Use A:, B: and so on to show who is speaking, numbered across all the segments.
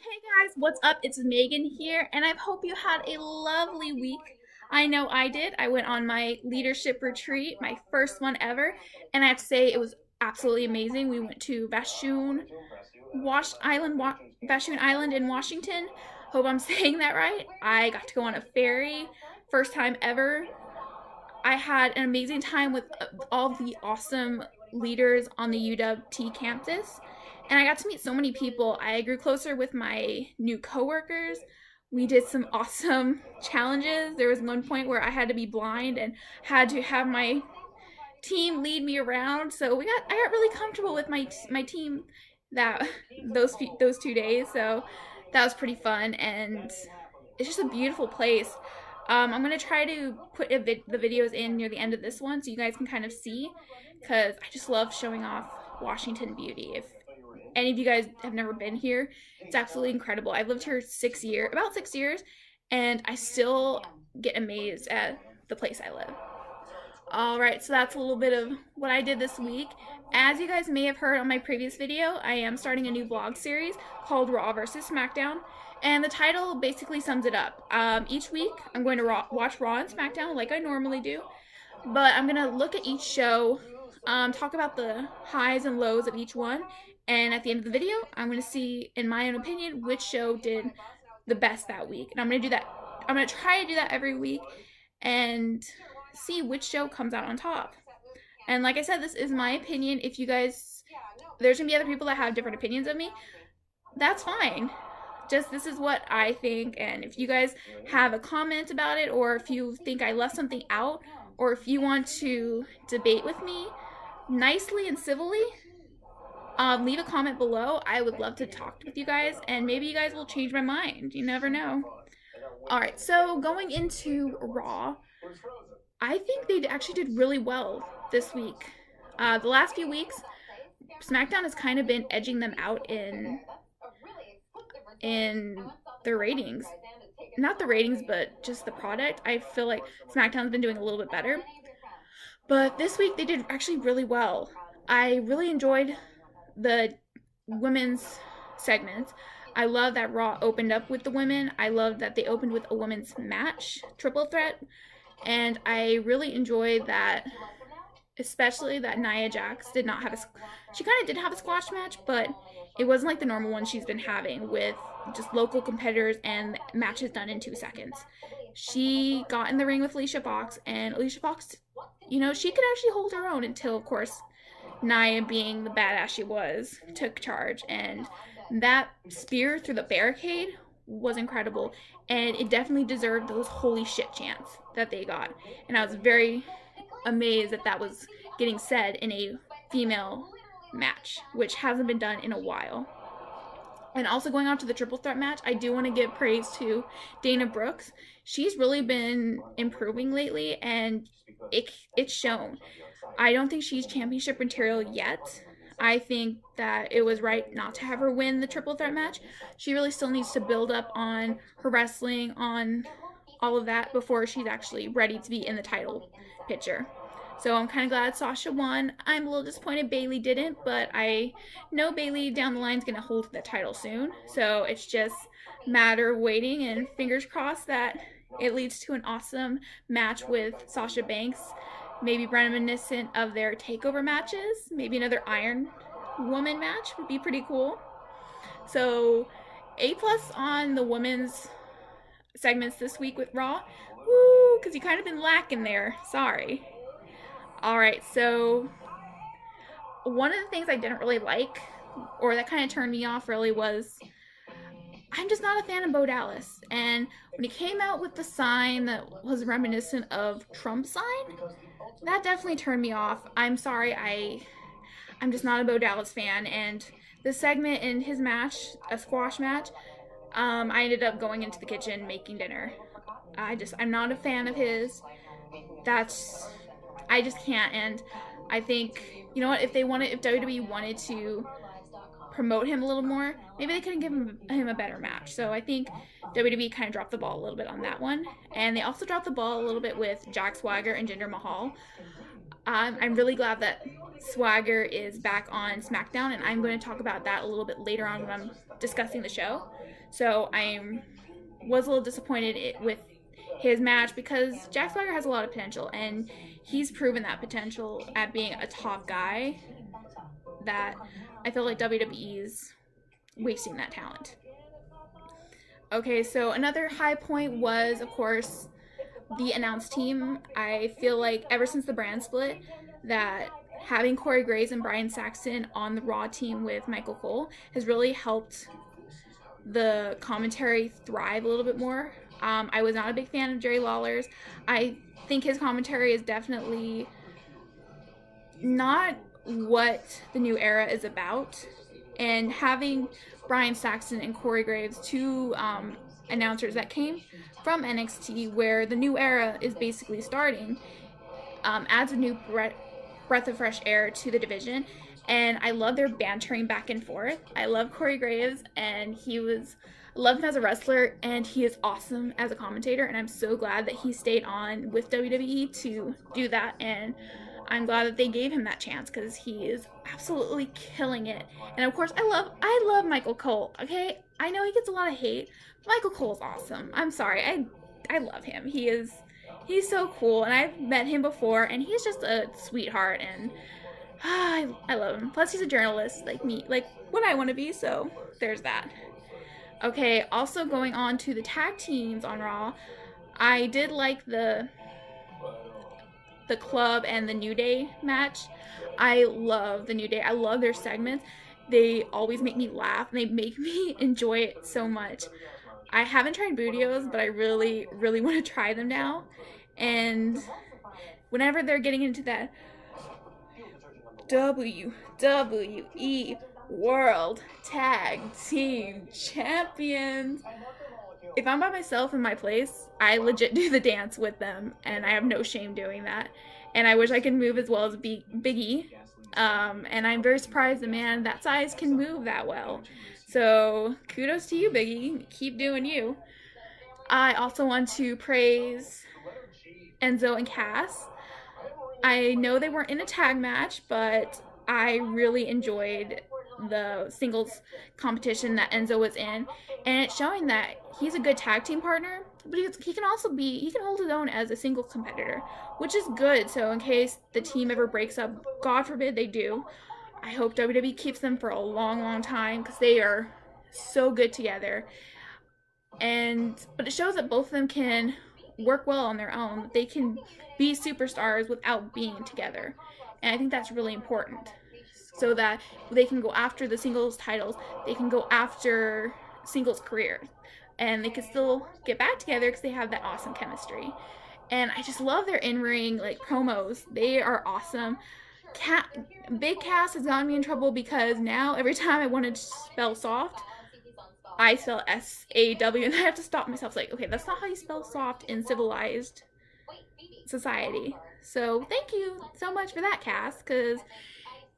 A: Hey guys, what's up? It's Megan here, and I hope you had a lovely week. I know I did. I went on my leadership retreat, my first one ever, and I have to say it was absolutely amazing. We went to Vashon Island in Washington. Hope I'm saying that right. I got to go on a ferry, first time ever. I had an amazing time with all the awesome leaders on the UWT campus, and I got to meet so many people. I grew closer with my new coworkers. We did some awesome challenges. There was one point where I had to be blind and had to have my team lead me around. So I got really comfortable with my team that those 2 days. So that was pretty fun, and it's just a beautiful place. I'm gonna try to put the videos in near the end of this one so you guys can kind of see, because I just love showing off Washington beauty. If any of you guys have never been here, it's absolutely incredible. I've lived here about 6 years, and I still get amazed at the place I live. Alright, so that's a little bit of what I did this week. As you guys may have heard on my previous video, I am starting a new vlog series called Raw vs. Smackdown, and the title basically sums it up. Each week, I'm going to watch Raw and Smackdown like I normally do, but I'm going to look at each show, talk about the highs and lows of each one, and at the end of the video, I'm going to see, in my own opinion, which show did the best that week. And I'm going to do that. I'm going to try to do that every week and see which show comes out on top. And like I said, this is my opinion. If you guys, there's going to be other people that have different opinions of me, that's fine. Just this is what I think, and if you guys have a comment about it, or if you think I left something out, or if you want to debate with me nicely and civilly, leave a comment below. I would love to talk with you guys, and maybe you guys will change my mind. You never know. Alright, so going into Raw, I think they actually did really well this week. The last few weeks, SmackDown has kind of been edging them out in the ratings. Not the ratings, but just the product. I feel like SmackDown's been doing a little bit better. But this week they did actually really well. I really enjoyed the women's segments. I love that Raw opened up with the women. I love that they opened with a women's match, triple threat. And I really enjoyed that, especially that Nia Jax did not have she kind of did have a squash match, but it wasn't like the normal one she's been having with just local competitors and matches done in 2 seconds. She got in the ring with Alicia Fox, and Alicia Fox, she could actually hold her own until, of course, Nia, being the badass she was, took charge. And that spear through the barricade was incredible, and it definitely deserved those holy shit chants that they got. And I was very amazed that that was getting said in a female match, which hasn't been done in a while. And also going on to the triple threat match, I do want to give praise to Dana Brooks. She's really been improving lately, and it's shown. I don't think she's championship material yet. I think that it was right not to have her win the triple threat match. She really still needs to build up on her wrestling, on all of that, before she's actually ready to be in the title picture. So I'm kind of glad Sasha won. I'm a little disappointed Bayley didn't, but I know Bayley down the line is going to hold the title soon. So it's just a matter of waiting, and fingers crossed that it leads to an awesome match with Sasha Banks. Maybe reminiscent of their takeover matches. Maybe another Iron Woman match would be pretty cool. So A+ on the women's segments this week with Raw. Woo, because you kind of been lacking there. Sorry. Alright, so one of the things I didn't really like, or that kind of turned me off really, was I'm just not a fan of Bo Dallas. And when he came out with the sign that was reminiscent of Trump's sign, that definitely turned me off. I'm sorry, I'm just not a Bo Dallas fan. And the segment in his match, a squash match, I ended up going into the kitchen making dinner. I'm not a fan of his. I just can't. And I think, you know what, if WWE wanted to promote him a little more, maybe they couldn't give him a better match. So I think WWE kind of dropped the ball a little bit on that one. And they also dropped the ball a little bit with Jack Swagger and Jinder Mahal. I'm really glad that Swagger is back on SmackDown, and I'm going to talk about that a little bit later on when I'm discussing the show. So I was a little disappointed with his match because Jack Swagger has a lot of potential, and he's proven that potential at being a top guy. That I feel like WWE's wasting that talent. Okay, so another high point was, of course, the announced team. I feel like ever since the brand split, that having Corey Graves and Brian Saxton on the Raw team with Michael Cole has really helped the commentary thrive a little bit more. I was not a big fan of Jerry Lawler's. I think his commentary is definitely not what the new era is about. And having Brian Saxton and Corey Graves, two announcers that came from NXT, where the new era is basically starting, adds a new breath of fresh air to the division. And I love their bantering back and forth. I love Corey Graves, and I love him as a wrestler, and he is awesome as a commentator, and I'm so glad that he stayed on with WWE to do that, and I'm glad that they gave him that chance because he is absolutely killing it. And of course, I love Michael Cole. Okay, I know he gets a lot of hate. Michael Cole's awesome. I'm sorry, I love him. He's so cool, and I've met him before, and he's just a sweetheart, and I love him. Plus, he's a journalist like me, like what I want to be. So there's that. Okay, also going on to the tag teams on Raw, I did like the Club and the New Day match. I love the New Day. I love their segments. They always make me laugh, and they make me enjoy it so much. I haven't tried Bootios, but I really, really want to try them now. And whenever they're getting into that WWE World Tag Team Champions, if I'm by myself in my place, I legit do the dance with them, and I have no shame doing that. And I wish I could move as well as Biggie. And I'm very surprised a man that size can move that well. So kudos to you, Biggie. Keep doing you. I also want to praise Enzo and Cass. I know they weren't in a tag match, but I really enjoyed the singles competition that Enzo was in, and it's showing that he's a good tag team partner, but he can hold his own as a singles competitor, which is good. So in case the team ever breaks up, God forbid they do, I hope WWE keeps them for a long, long time because they are so good together. But it shows that both of them can work well on their own. They can be superstars without being together, and I think that's really important, so that they can go after the singles titles, they can go after singles careers, and they can still get back together because they have that awesome chemistry. And I just love their in-ring promos. They are awesome. Big Cass has gotten me in trouble because now every time I want to spell soft, I spell S-A-W, and I have to stop myself. Like, okay, that's not how you spell soft in civilized society. So thank you so much for that, Cass, because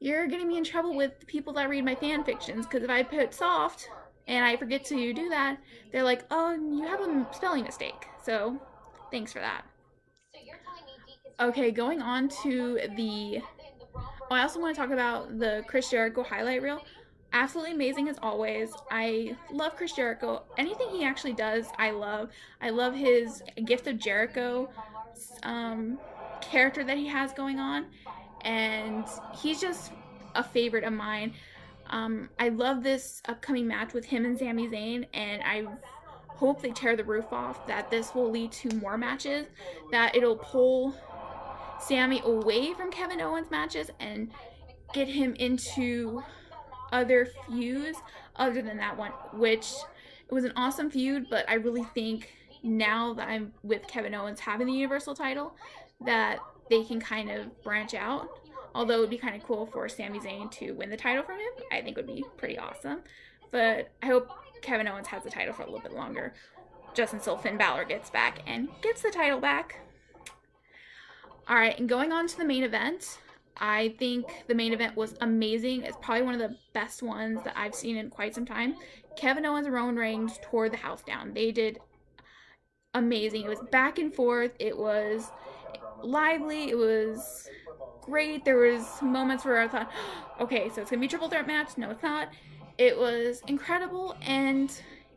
A: you're getting me in trouble with the people that read my fan fictions, because if I put soft and I forget to do that, they're like, oh, you have a spelling mistake. So thanks for that. Okay, going on to I also want to talk about the Chris Jericho highlight reel. Absolutely amazing as always. I love Chris Jericho. Anything he actually does, I love. I love his Gift of Jericho character that he has going on, and he's just a favorite of mine. I love this upcoming match with him and Sami Zayn, and I hope they tear the roof off, that this will lead to more matches, that it'll pull Sami away from Kevin Owens matches and get him into other feuds other than that one, which it was an awesome feud, but I really think now that I'm with Kevin Owens having the Universal title, that they can kind of branch out. Although it would be kind of cool for Sami Zayn to win the title from him. I think it would be pretty awesome. But I hope Kevin Owens has the title for a little bit longer, just until Finn Balor gets back and gets the title back. Alright, and going on to the main event, I think the main event was amazing. It's probably one of the best ones that I've seen in quite some time. Kevin Owens and Roman Reigns tore the house down. They did amazing. It was back and forth. It was lively. It was great. There was moments where I thought, okay, so it's gonna be a triple threat match. No, it's not. It was incredible, and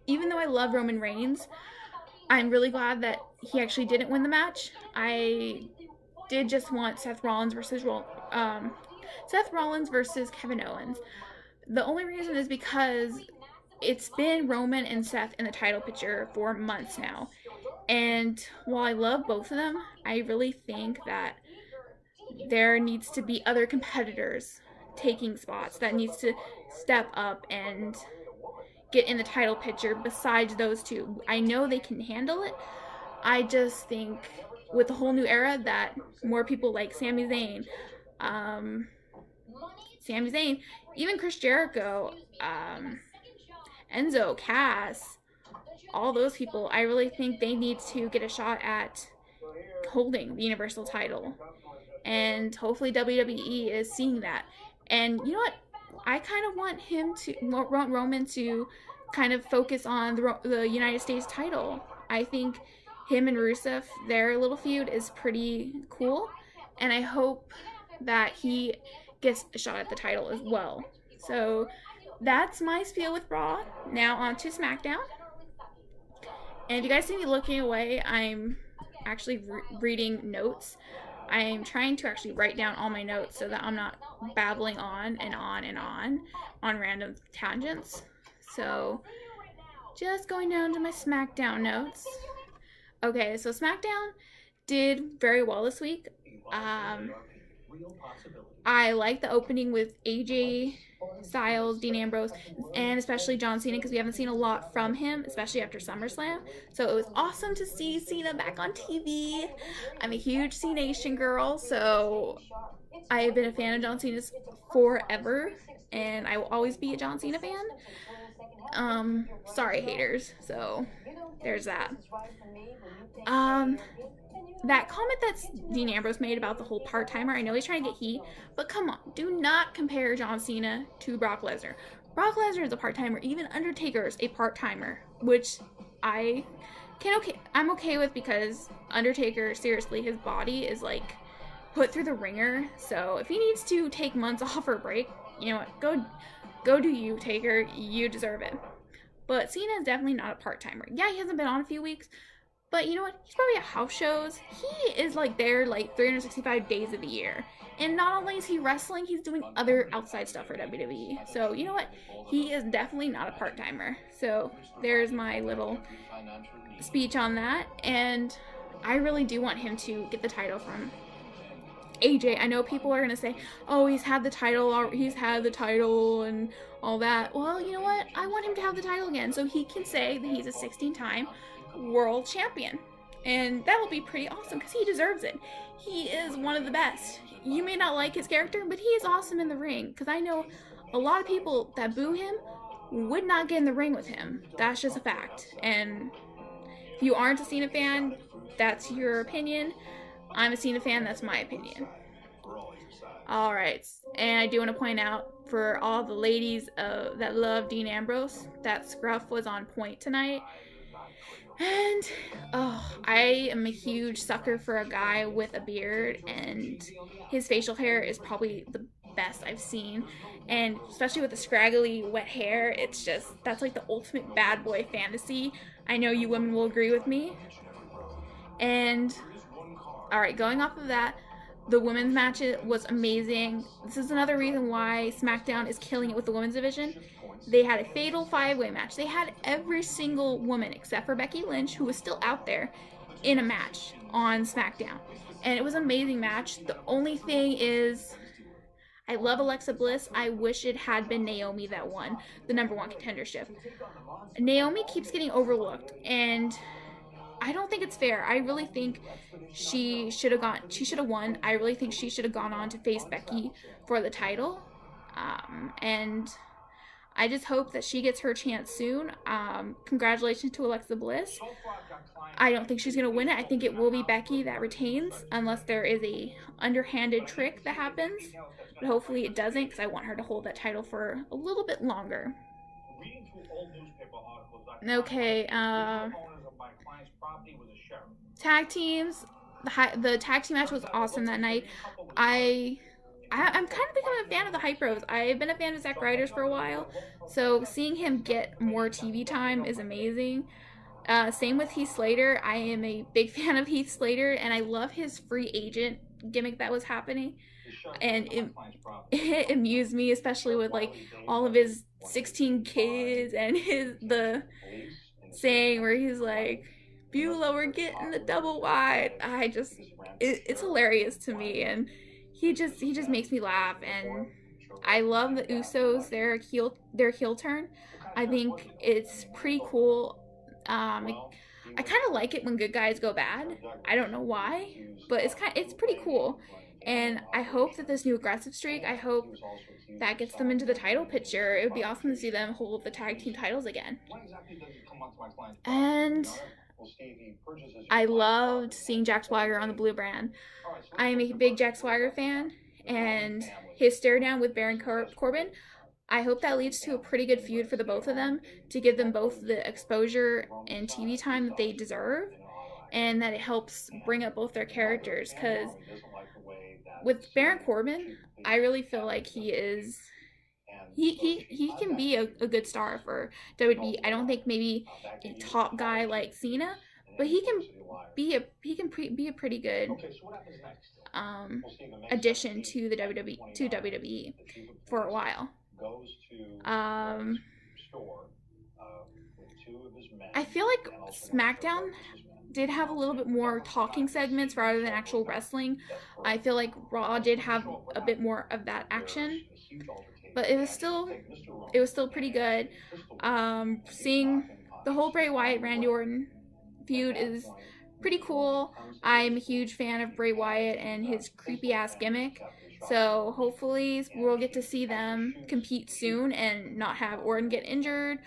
A: even though I love Roman Reigns, I'm really glad that he actually didn't win the match. I did just want Seth Rollins versus Kevin Owens. The only reason is because it's been Roman and Seth in the title picture for months now. And while I love both of them, I really think that there needs to be other competitors taking spots that needs to step up and get in the title picture besides those two. I know they can handle it. I just think with the whole new era that more people like um, Sami Zayn, even Chris Jericho, Enzo, Cass, all those people, I really think they need to get a shot at holding the Universal title. And hopefully WWE is seeing that. And you know what? I kind of want Roman to kind of focus on the United States title. I think him and Rusev, their little feud is pretty cool. And I hope that he gets a shot at the title as well. So that's my spiel with Raw. Now on to SmackDown. And if you guys see me looking away, I'm actually reading notes. I'm trying to actually write down all my notes so that I'm not babbling on and on and on random tangents. So just going down to my SmackDown notes. Okay, so SmackDown did very well this week. I like the opening with AJ Styles, Dean Ambrose, and especially John Cena because we haven't seen a lot from him, especially after SummerSlam. So it was awesome to see Cena back on TV. I'm a huge C-Nation girl, so I have been a fan of John Cena's forever, and I will always be a John Cena fan. Sorry haters, so there's that. That comment that Dean Ambrose made about the whole part-timer, I know he's trying to get heat, but come on, do not compare John Cena to Brock Lesnar. Brock Lesnar is a part-timer, even Undertaker is a part-timer, which I'm okay with because Undertaker, seriously, his body is like put through the ringer, so if he needs to take months off or a break, you know what, go do you, Taker, you deserve it. But Cena is definitely not a part-timer. Yeah, he hasn't been on a few weeks, but you know what? He's probably at house shows. He is like there like 365 days of the year. And not only is he wrestling, he's doing other outside stuff for WWE. So you know what? He is definitely not a part-timer. So there's my little speech on that. And I really do want him to get the title from AJ. I know people are going to say, oh, he's had the title and all that. Well, you know what? I want him to have the title again so he can say that he's a 16-time world champion, and that will be pretty awesome because he deserves it. He is one of the best. You may not like his character, but he is awesome in the ring because I know a lot of people that boo him would not get in the ring with him. That's just a fact. And if you aren't a Cena fan, that's your opinion. I'm a Cena fan, that's my opinion. Alright, and I do want to point out for all the ladies that love Dean Ambrose, that scruff was on point tonight. And, I am a huge sucker for a guy with a beard, and his facial hair is probably the best I've seen. And especially with the scraggly, wet hair, that's like the ultimate bad boy fantasy. I know you women will agree with me. And, alright, going off of that, the women's match was amazing. This is another reason why SmackDown is killing it with the women's division. They had a fatal 5-way match. They had every single woman except for Becky Lynch, who was still out there, in a match on SmackDown. And it was an amazing match. The only thing is, I love Alexa Bliss. I wish it had been Naomi that won the number 1 contendership. Naomi keeps getting overlooked, and I don't think it's fair. I really think she should have won. I really think she should have gone on to face Becky for the title. And I just hope that she gets her chance soon. Congratulations to Alexa Bliss. I don't think she's going to win it. I think it will be Becky that retains, unless there is a underhanded trick that happens. But hopefully it doesn't, because I want her to hold that title for a little bit longer. Okay, tag teams. the tag team match was awesome that night. I, I'm kind of becoming a fan of the Hype Bros. I've been a fan of Zack Ryder's for a while, so seeing him get more TV time is amazing. Same with Heath Slater. I am a big fan of Heath Slater, and I love his free agent gimmick that was happening. And it amused me, especially with like all of his 16 kids and his the saying where he's like, Beulah, we're getting the double wide. It's hilarious to me, and he just makes me laugh, and I love the Usos their heel turn. I think it's pretty cool. I kind of like it when good guys go bad. I don't know why, but it's pretty cool. And I hope that this new aggressive streak, I hope that gets them into the title picture. It would be awesome to see them hold the tag team titles again. And I loved seeing Jack Swagger on the blue brand. I am a big Jack Swagger fan, and his stare down with Baron Corbin, I hope that leads to a pretty good feud for the both of them to give them both the exposure and TV time that they deserve, and that it helps bring up both their characters. Because with Baron Corbin, I really feel like he can be a good star for WWE. I don't think maybe a top guy like Cena, but be a pretty good addition to the WWE for a while. Um, I feel like SmackDown did have a little bit more talking segments rather than actual wrestling. I feel like Raw did have a bit more of that action, but it was still pretty good. Seeing the whole Bray Wyatt Randy Orton feud is pretty cool. I'm a huge fan of Bray Wyatt and his creepy ass gimmick. So hopefully we'll get to see them compete soon and not have Orton get injured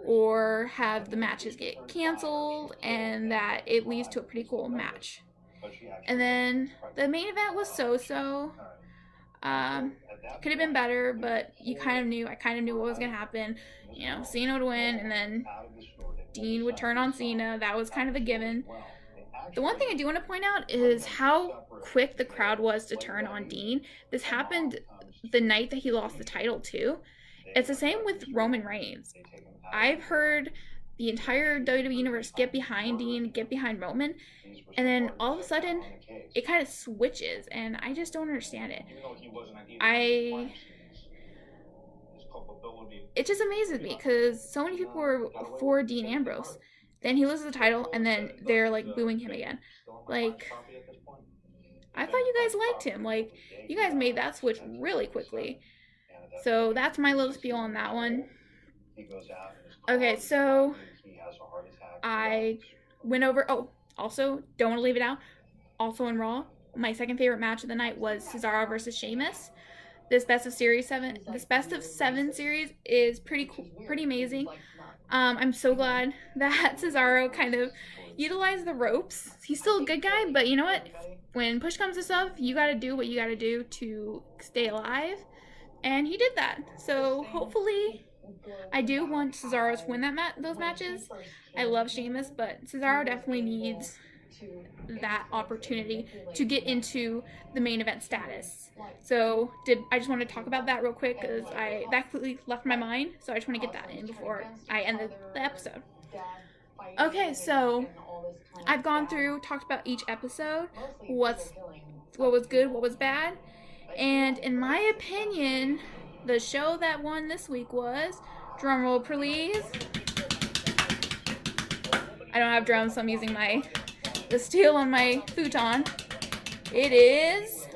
A: or have the matches get canceled, and that it leads to a pretty cool match. And then the main event was so. Could have been better, but I kind of knew what was gonna happen. Cena would win, and then Dean would turn on Cena. That was kind of a given. The one thing I do want to point out is how quick the crowd was to turn on Dean. This happened the night that he lost the title too. It's the same with Roman Reigns. I've heard the entire WWE universe get behind Dean, get behind Roman, and then all of a sudden it kind of switches, and I just don't understand it. I It just amazes me because so many people were for Dean Ambrose. Then he loses the title, and then they're like booing him again. Like, I thought you guys liked him. Like, you guys made that switch really quickly. So that's my little spiel on that one. Okay, so I went over. Oh, also, don't want to leave it out. Also in Raw, my second favorite match of the night was Cesaro versus Sheamus. This best of seven series is pretty cool, pretty amazing. I'm so glad that Cesaro kind of utilized the ropes. He's still a good guy, but you know what? When push comes to shove, you got to do what you got to do to stay alive, and he did that. So hopefully, I do want Cesaro to win those matches. I love Sheamus, but Cesaro definitely needs that opportunity to get into the main event status. So I just want to talk about that real quick because that completely left my mind. So I just want to get that in before I end the episode. Okay, so I've gone through, talked about each episode, what was good, what was bad, and in my opinion, the show that won this week was, drumroll please, I don't have drums, so I'm using the steel on my futon. It is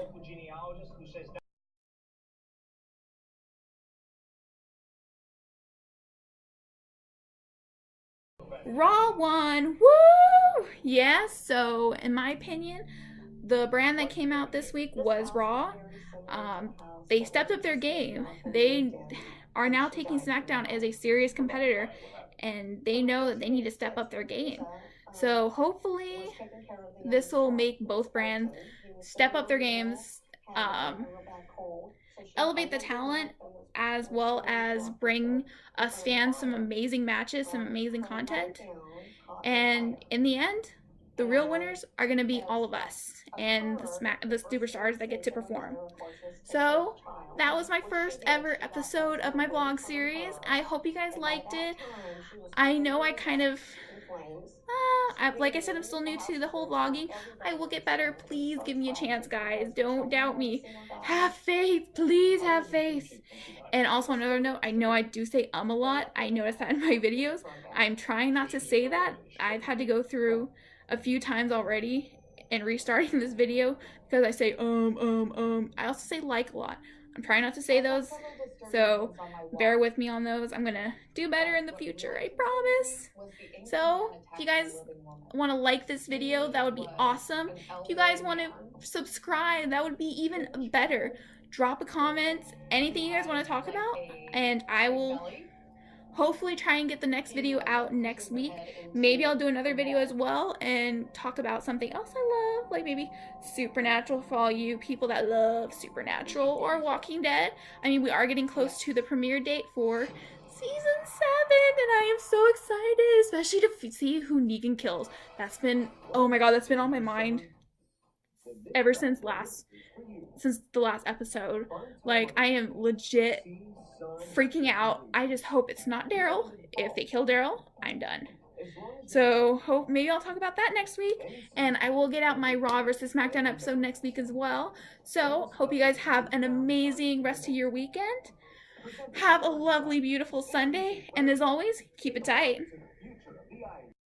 A: Raw won. Woo! Yes, so in my opinion, the brand that came out this week was Raw. They stepped up their game. They are now taking SmackDown as a serious competitor, and they know that they need to step up their game. So hopefully this will make both brands step up their games, elevate the talent, as well as bring us fans some amazing matches, some amazing content. And in the end, The real winners are going to be all of us and the superstars that get to perform. So that was my first ever episode of my vlog series. I hope you guys liked it. I know I kind of like I said, I'm still new to the whole vlogging. I will get better. Please give me a chance, guys. Don't doubt me. Have faith. Please have faith. And also, on another note, I know I do say a lot. I notice that in my videos. I'm trying not to say that. I've had to go through a few times already and restarting this video because I say I also say like a lot. I'm trying not to say those, so bear with me on those. I'm gonna do better in the future, I promise. So if you guys want to like this video, that would be awesome. If you guys want to subscribe, that would be even better. Drop a comment, anything you guys want to talk about, and I will hopefully try and get the next video out next week. Maybe I'll do another video as well and talk about something else I love, like maybe Supernatural for all you people that love Supernatural, or Walking Dead. I mean, we are getting close to the premiere date for season 7, and I am so excited, especially to see who Negan kills. That's been, oh my god, that's been on my mind ever since the last episode. Like, I am legit freaking out. I just hope it's not Daryl. If they kill Daryl, I'm done. So maybe I'll talk about that next week, and I will get out my Raw versus Smackdown episode next week as well. So hope you guys have an amazing rest of your weekend. Have a lovely, beautiful Sunday, and as always, keep it tight.